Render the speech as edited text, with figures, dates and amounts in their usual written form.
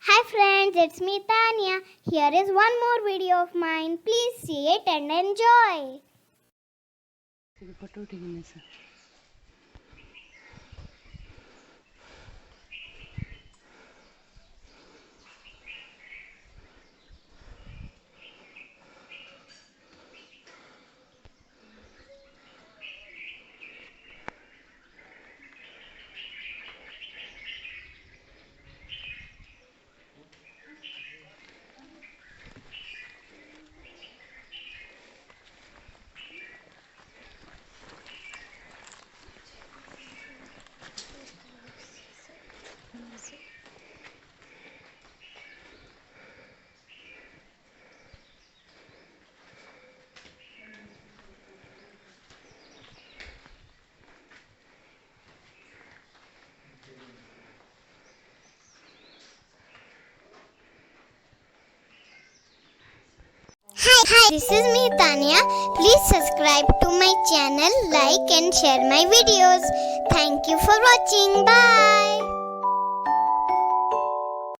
Hi friends, it's me Tanya. Here is one more video of mine. Please see it and enjoy. Photo उठिदिनेछ Hi, this is me Tanya. Please subscribe to my channel, like and share my videos. Thank you for watching. Bye.